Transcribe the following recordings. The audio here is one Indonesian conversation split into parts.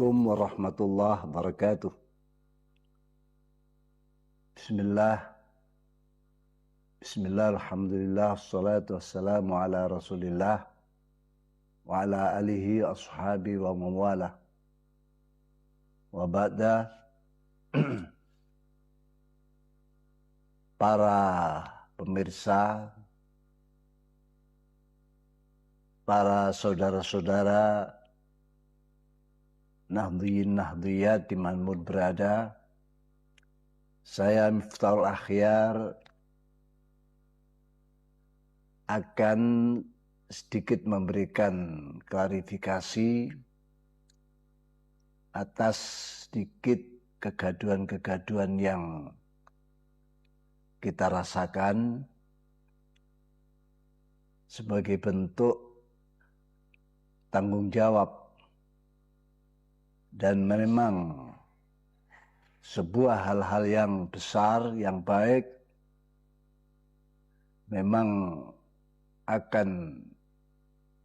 Assalamualaikum warahmatullahi wabarakatuh. Bismillah, alhamdulillah, assalatu wassalamu ala rasulillah wa ala alihi ashabi wa mawala wa ba'da. Para pemirsa, para saudara-saudara Nahdliyin Nahdliyat dimanapun berada, saya Miftahul Akhyar akan sedikit memberikan klarifikasi atas sedikit kegaduhan-kegaduhan yang kita rasakan sebagai bentuk tanggung jawab dan memang sebuah hal-hal yang besar, yang baik, memang akan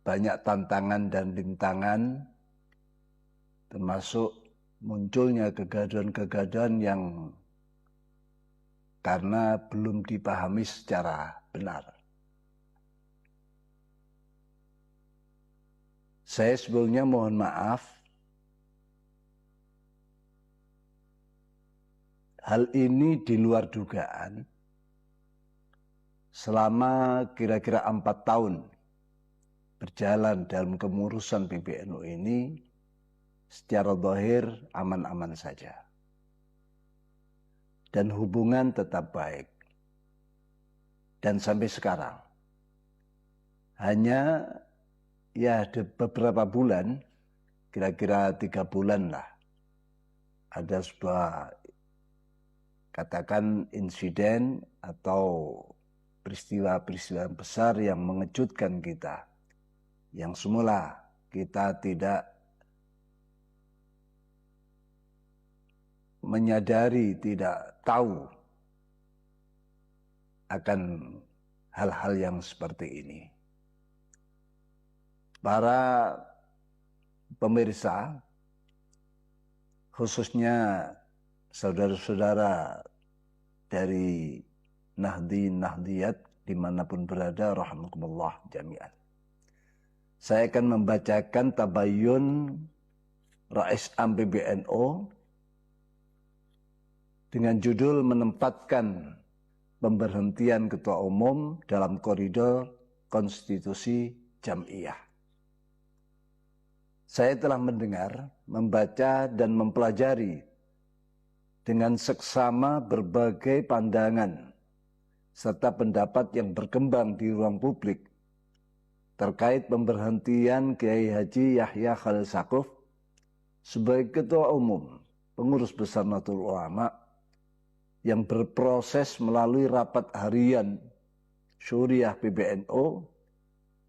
banyak tantangan dan rintangan, termasuk munculnya kegaduhan-kegaduhan yang karena belum dipahami secara benar. Saya sebelumnya mohon maaf, hal ini di luar dugaan. Selama kira-kira 4 tahun berjalan dalam kemurusan PBNU ini, secara zahir aman-aman saja. Dan hubungan tetap baik. Dan sampai sekarang. Hanya ya beberapa bulan, kira-kira 3 bulan lah, ada sebuah katakan insiden atau peristiwa-peristiwa besar yang mengejutkan kita, yang semula kita tidak menyadari, tidak tahu akan hal-hal yang seperti ini. Para pemirsa, khususnya saudara-saudara dari Nahdliyin Nahdliyat dimanapun berada, rahimakumullah jami'an. Saya akan membacakan tabayyun Rais Am PBNU dengan judul menempatkan pemberhentian Ketua Umum dalam koridor konstitusi Jam'iyah. Saya telah mendengar, membaca dan mempelajari dengan seksama berbagai pandangan serta pendapat yang berkembang di ruang publik terkait pemberhentian Kiai Haji Yahya Khalil Stakuf sebagai Ketua Umum Pengurus Besar Nahdlatul Ulama yang berproses melalui rapat harian Syuriah PBNU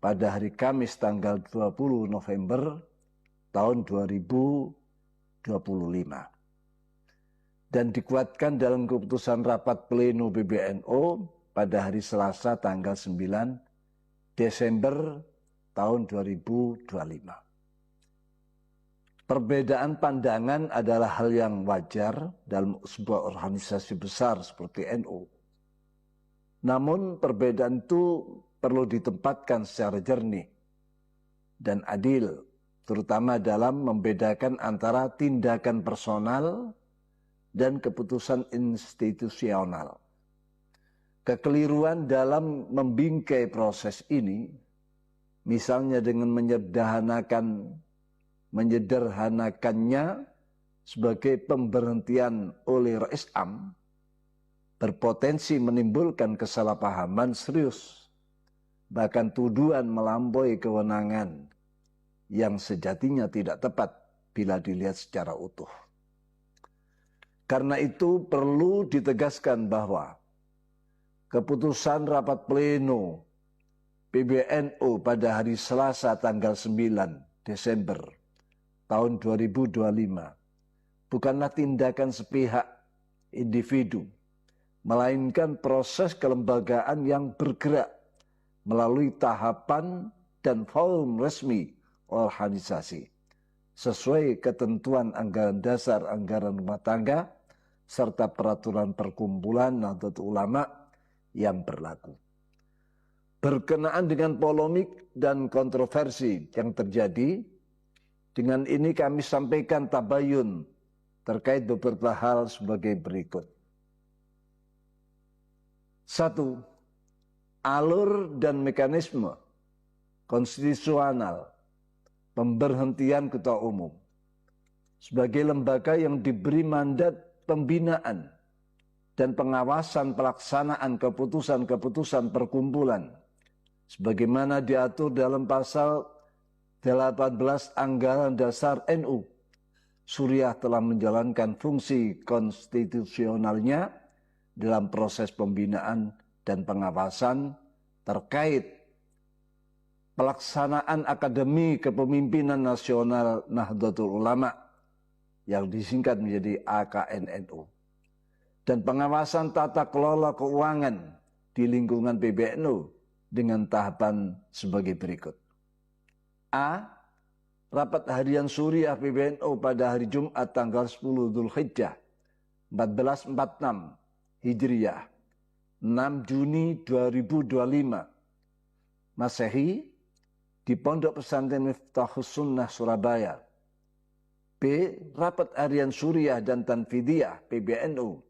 pada hari Kamis tanggal 20 November tahun 2025. Dan dikuatkan dalam keputusan rapat pleno PBNU pada hari Selasa tanggal 9 Desember tahun 2025. Perbedaan pandangan adalah hal yang wajar dalam sebuah organisasi besar seperti NU. Namun perbedaan itu perlu ditempatkan secara jernih dan adil, terutama dalam membedakan antara tindakan personal dan keputusan institusional. Kekeliruan dalam membingkai proses ini, misalnya dengan menyederhanakannya sebagai pemberhentian oleh Rais Am, berpotensi menimbulkan kesalahpahaman serius, bahkan tuduhan melampaui kewenangan yang sejatinya tidak tepat bila dilihat secara utuh. Karena itu perlu ditegaskan bahwa keputusan rapat pleno PBNU pada hari Selasa tanggal 9 Desember tahun 2025 bukanlah tindakan sepihak individu, melainkan proses kelembagaan yang bergerak melalui tahapan dan forum resmi organisasi sesuai ketentuan anggaran dasar, anggaran rumah tangga, serta peraturan perkumpulan Nahdlatul Ulama yang berlaku. Berkenaan dengan polemik dan kontroversi yang terjadi, dengan ini kami sampaikan tabayun terkait beberapa hal sebagai berikut. 1. Alur dan mekanisme konstitusional pemberhentian Ketua Umum sebagai lembaga yang diberi mandat pembinaan dan pengawasan pelaksanaan keputusan-keputusan perkumpulan sebagaimana diatur dalam pasal 18 Anggaran Dasar NU. Suriah telah menjalankan fungsi konstitusionalnya dalam proses pembinaan dan pengawasan terkait pelaksanaan Akademi Kepemimpinan Nasional Nahdlatul Ulama yang disingkat menjadi AKNNU, dan pengawasan tata kelola keuangan di lingkungan PBNU dengan tahapan sebagai berikut. A. Rapat harian Suriah PBNU pada hari Jumat tanggal 10 Dzulhijjah 1446 Hijriah 6 Juni 2025 Masehi di Pondok Pesantren Miftahus Sunnah Surabaya. B. Rapat harian Suriah dan Tanfidiyah PBNU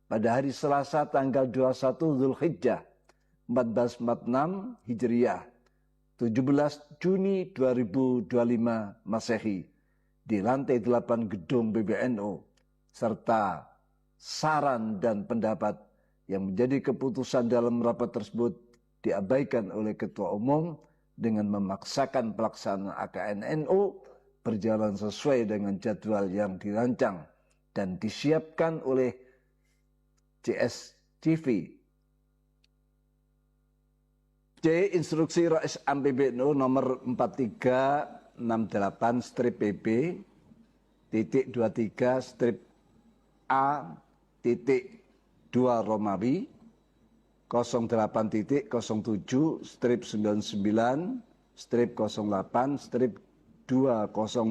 pada hari Selasa tanggal 21 Dzulhijjah 1446 Hijriah 17 Juni 2025 Masehi di lantai 8 gedung PBNU, serta saran dan pendapat yang menjadi keputusan dalam rapat tersebut diabaikan oleh Ketua Umum dengan memaksakan pelaksanaan AKNNU berjalan sesuai dengan jadwal yang dirancang dan disiapkan oleh CSCV. C. Instruksi Rais Am PBNU nomor 4368-PB titik 23 strip A titik 2 Romawi 08 07 strip 99 strip 08 strip 2025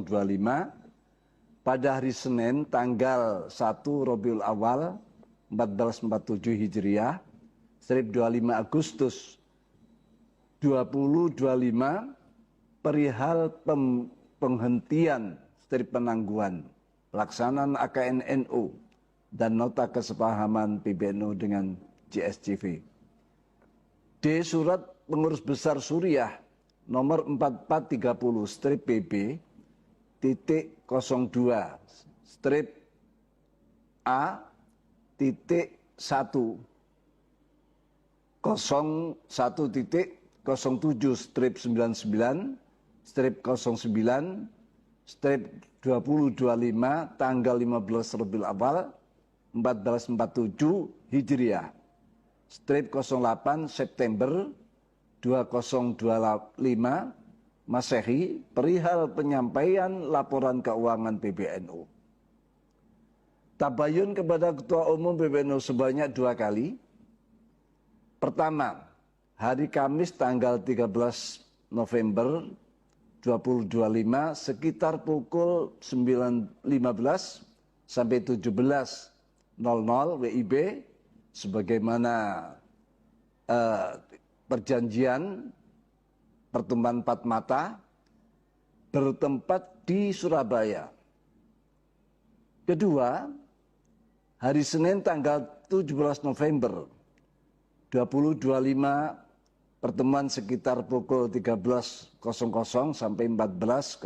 pada hari Senin tanggal 1 Rabiul Awal 1447 Hijriah strip 25 Agustus 2025 perihal penghentian strip penangguhan pelaksanaan AKNNU dan nota kesepahaman PBNU dengan CSCV. D. Surat Pengurus Besar Suriah nomor 4430 strip PB titik 02 strip A titik 1 01 titik 07 strip 99 strip 09 strip 2025 tanggal 15 Rabiul Awal 1447 Hijriah strip 08 September 2025 Masehi perihal penyampaian laporan keuangan PBNU. Tabayun kepada Ketua Umum PBNU sebanyak 2 kali. Pertama, hari Kamis tanggal 13 November 2025 sekitar pukul 9.15 sampai 17.00 WIB sebagaimana perjanjian pertemuan empat mata bertempat di Surabaya. Kedua, hari Senin tanggal 17 November 2025 pertemuan sekitar pukul 13.00 sampai 14.00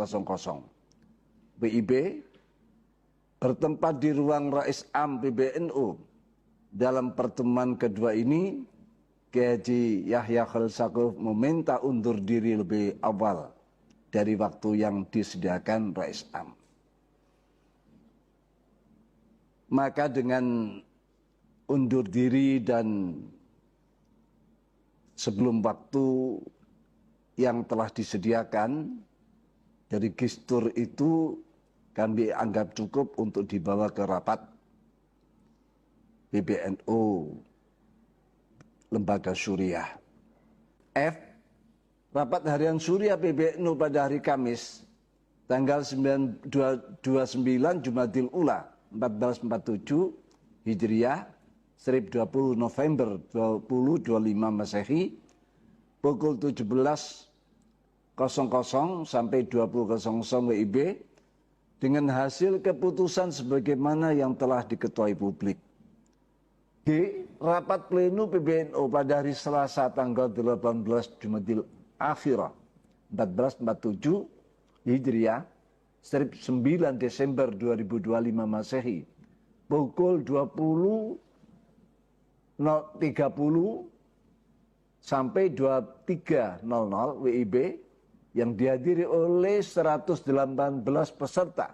WIB bertempat di ruang Rais Am PBNU. Dalam pertemuan kedua ini, Kiai Haji Yahya Khalil Stakuf meminta undur diri lebih awal dari waktu yang disediakan Rais Am. Maka dengan undur diri dan sebelum waktu yang telah disediakan, dari gestur itu kami anggap cukup untuk dibawa ke rapat PBNU Lembaga Suriah. F. Rapat harian Suriah PBNU pada hari Kamis tanggal 29 Jumadil Ula 1447 Hijriah, 20 November 2025 Masehi, pukul 17.00 sampai 20.00 WIB, dengan hasil keputusan sebagaimana yang telah diketuai publik. G. Rapat pleno PBNU pada hari Selasa tanggal 18 Jumadil Akhirah 1447 Hijriah, 9 Desember 2025 Masehi, pukul 20.30 sampai 23.00 WIB, yang dihadiri oleh 118 peserta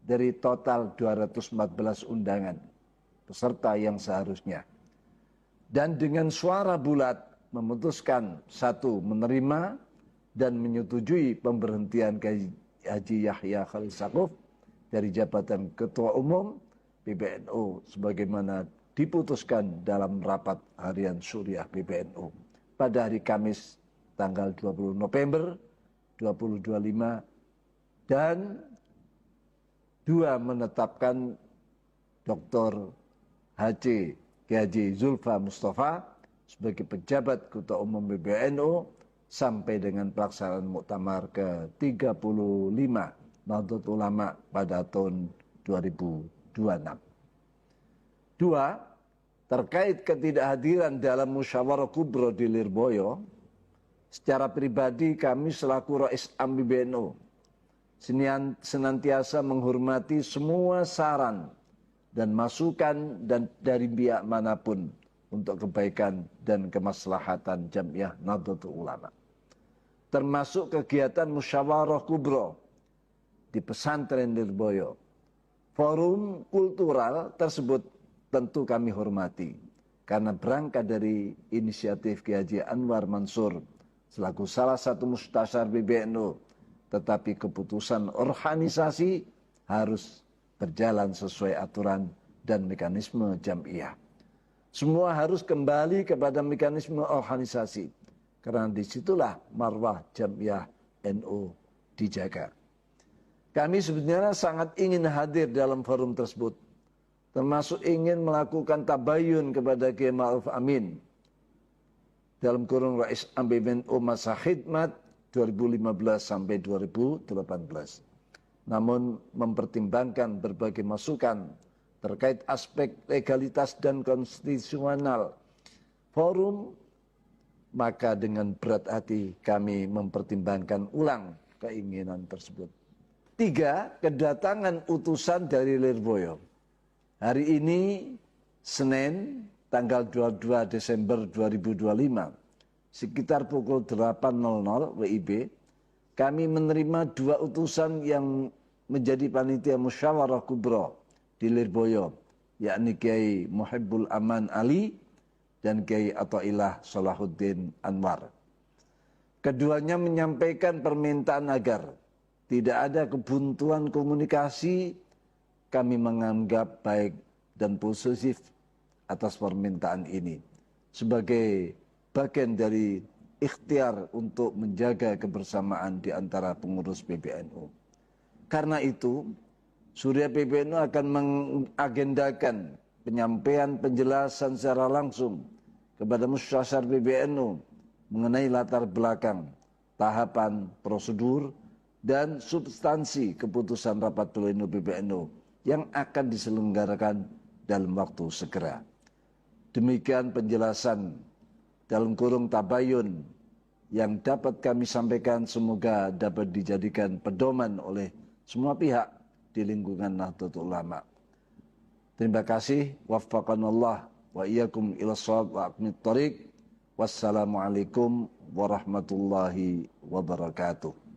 dari total 214 undangan peserta yang seharusnya. Dan dengan suara bulat memutuskan: 1. Menerima dan menyetujui pemberhentian Haji Yahya Khalil Stakuf dari jabatan Ketua Umum PBNU sebagaimana diputuskan dalam rapat harian Suriah PBNU pada hari Kamis tanggal 20 November 2025, dan 2. Menetapkan Dr. Haji Zulfa Mustafa sebagai pejabat Ketua Umum PBNU sampai dengan pelaksanaan muktamar ke-35 Nahdlatul Ulama pada tahun 2026. 2. Terkait ketidakhadiran dalam musyawarah kubro di Lirboyo, secara pribadi kami selaku Rais Am PBNU senantiasa menghormati semua saran dan masukan dari pihak manapun untuk kebaikan dan kemaslahatan Jamiah Nahdlatul Ulama, termasuk kegiatan musyawarah kubro di pesantren Lirboyo. Forum kultural tersebut tentu kami hormati karena berangkat dari inisiatif Kiai Haji Anwar Mansur selaku salah satu mustasyar PBNU, tetapi keputusan organisasi harus berjalan sesuai aturan dan mekanisme Jamiah. Semua harus kembali kepada mekanisme organisasi, karena disitulah marwah Jamiah NU dijaga. Kami sebenarnya sangat ingin hadir dalam forum tersebut, termasuk ingin melakukan tabayun kepada Kiai Ma'ruf Amin dalam kurung Rais Am PBNU masa khidmat 2015 sampai 2018. Namun mempertimbangkan berbagai masukan terkait aspek legalitas dan konstitusional forum, maka dengan berat hati kami mempertimbangkan ulang keinginan tersebut. 3. Kedatangan utusan dari Lirboyo. Hari ini Senin tanggal 22 Desember 2025 sekitar pukul 8.00 WIB, kami menerima 2 utusan yang menjadi panitia musyawarah kubro di Lirboyo, yakni Kiai Muhibbul Aman Ali dan Kiai Athaillah Salahuddin Anwar. Keduanya menyampaikan permintaan agar tidak ada kebuntuan komunikasi. Kami menganggap baik dan positif atas permintaan ini sebagai bagian dari ikhtiar untuk menjaga kebersamaan di antara pengurus PBNU. Karena itu, Surya PBNU akan mengagendakan penyampaian penjelasan secara langsung kepada musyasyar PBNU mengenai latar belakang, tahapan, prosedur, dan substansi keputusan rapat pleno PBNU yang akan diselenggarakan dalam waktu segera. Demikian penjelasan dalam kurung tabayun yang dapat kami sampaikan, semoga dapat dijadikan pedoman oleh semua pihak di lingkungan Nahdlatul Ulama. Terima kasih. Waffaqanallah wa iyyakum ila shawab wa aqimit thoriq. Wassalamualaikum warahmatullahi wabarakatuh.